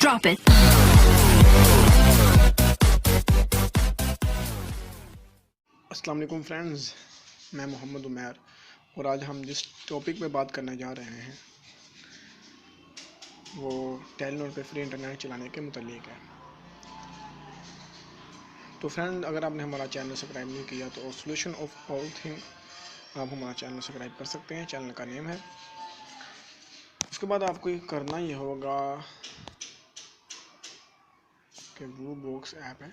Drop it. अस्सलाम वालेकुम friends, मैं मोहम्मद उमैर और आज हम जिस टॉपिक पे बात करने जा रहे हैं वो टेलीनॉर पे फ्री इंटरनेट चलाने के मुतालिक है। तो फ्रेंड, अगर आपने हमारा चैनल सब्सक्राइब नहीं किया तो सोल्यूशन ऑफ ऑल थिंग आप हमारा चैनल सब्सक्राइब कर सकते हैं। चैनल का नेम है। उसके बाद आपको ये करना ये होगा कि वो बॉक्स ऐप है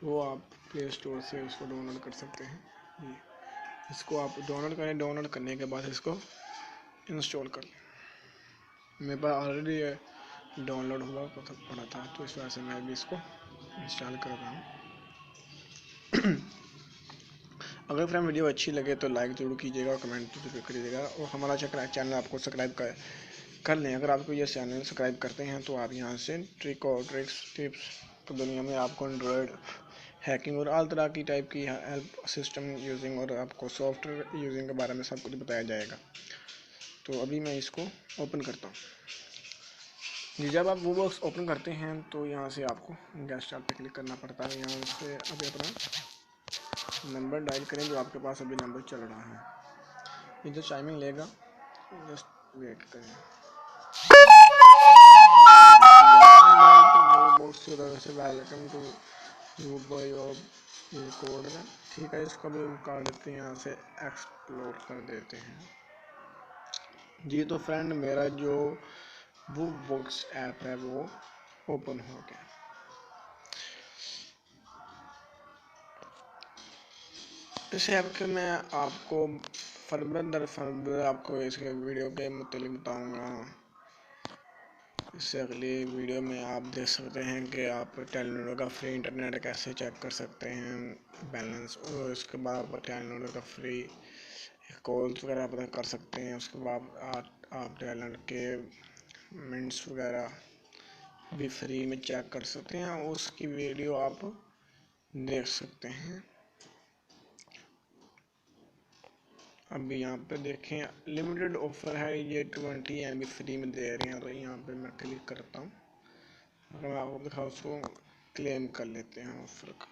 वो आप प्ले स्टोर से उसको डाउनलोड कर सकते हैं। ये इसको आप डाउनलोड करें। डाउनलोड करने के बाद इसको इंस्टॉल कर लें। मेरे पास ऑलरेडी डाउनलोड हुआ पड़ा था, तो इस वजह से मैं भी इसको इंस्टॉल कर रहा हूँ। अगर फ्रेंड वीडियो अच्छी लगे तो लाइक ज़रूर कीजिएगा, कमेंट जरूर करिएगा और हमारा चैनल आपको सब्सक्राइब कर लें। अगर आपको ये चैनल सब्सक्राइब करते हैं तो आप यहाँ से ट्रिक और ट्रिक्स टिप्स की दुनिया में आपको एंड्रॉयड हैकिंग और all तरह की टाइप की हेल्प सिस्टम यूजिंग और आपको सॉफ्टवेयर यूजिंग के बारे में सब कुछ बताया जाएगा। तो अभी मैं इसको ओपन करता हूँ जी। जब आप वो बॉक्स ओपन करते हैं तो यहाँ से आपको गेट स्टार्ट पे क्लिक करना पड़ता है। यहाँ से अभी अपना नंबर डायल करें जो आपके पास अभी नंबर चल रहा है। ये जो टाइमिंग लेगा जस्ट वेट करें। Welcome to you by your ये कोड है, ठीक है। इसको भी हम कर देते हैं, यहाँ से एक्सप्लोर कर देते हैं जी। तो फ्रेंड, मेरा जो बुक बॉक्स ऐप है वो ओपन हो गया। इस ऐप के मैं आपको फर्दर आपको इसके वीडियो के मुतालिक बताऊंगा। इससे अगली वीडियो में आप देख सकते हैं कि आप टेलीनॉर का फ्री इंटरनेट कैसे चेक कर सकते हैं बैलेंस, और उसके बाद आप टेलीनॉर का फ्री कॉल्स वगैरह पता कर सकते हैं। उसके बाद आप टेलीनॉर के मिनट्स वगैरह भी फ्री में चेक कर सकते हैं। उसकी वीडियो आप देख सकते हैं। अभी यहाँ पे देखें लिमिटेड ऑफर है, ये 20 MB फ्री में दे रहे हैं। तो यहाँ पे मैं क्लिक करता हूँ। अगर मैं आपको दिखाऊँ उसको क्लेम कर लेते हैं ऑफर का।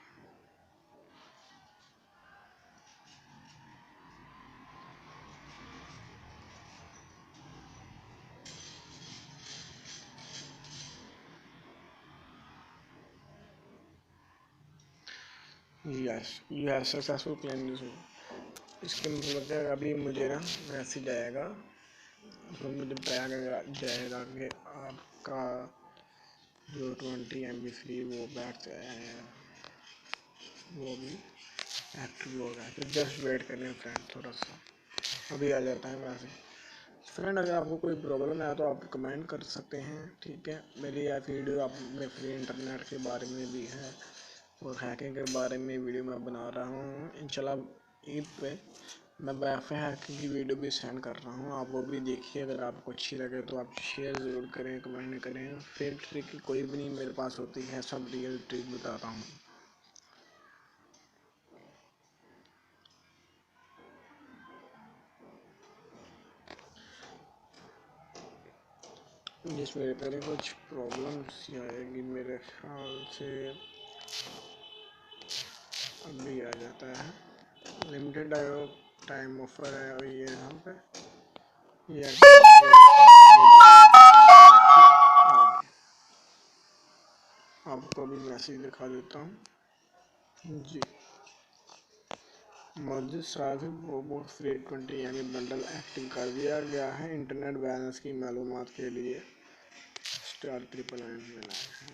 Yes you have successful claim this. इसके मतलब अभी मुझे ना मैसेज आएगा, उसमें मुझे बताया जाएगा कि आपका जो 20 MB फ्री वो बैठ है वो भी एक्टिव हो गया। तो जस्ट वेट करें फ्रेंड, थोड़ा सा अभी आ जाता है मैसेज। फ्रेंड, अगर आपको कोई प्रॉब्लम है तो आप कमेंट कर सकते हैं, ठीक है। मेरी यह वीडियो आप में फ्री इंटरनेट के बारे में भी है और हैकिंग के बारे में वीडियो मैं बना रहा हूँ। इंशाल्लाह ईद पे मैं वाईफाई हैकिंग की वीडियो भी सेंड कर रहा हूँ, आप वो भी देखिए। अगर आपको अच्छी लगे तो आप शेयर ज़रूर करें, कमेंट करें। फेक ट्रिक कोई भी नहीं मेरे पास होती है, सब रियल ट्रिक बताता हूँ। जिस मेरे पहले कुछ प्रॉब्लम्स आएगी मेरे ख्याल से अभी आ जाता है। लिमिटेड टाइम ऑफर है और ये यहाँ पे ये आपको भी मैसेज दिखा देता हूँ जी। मस्जिद साहिब वो फ्री 20 MB बंडल एक्टिव कर दिया गया है। इंटरनेट बैलेंस की मालूमात के लिए *999 मिला है।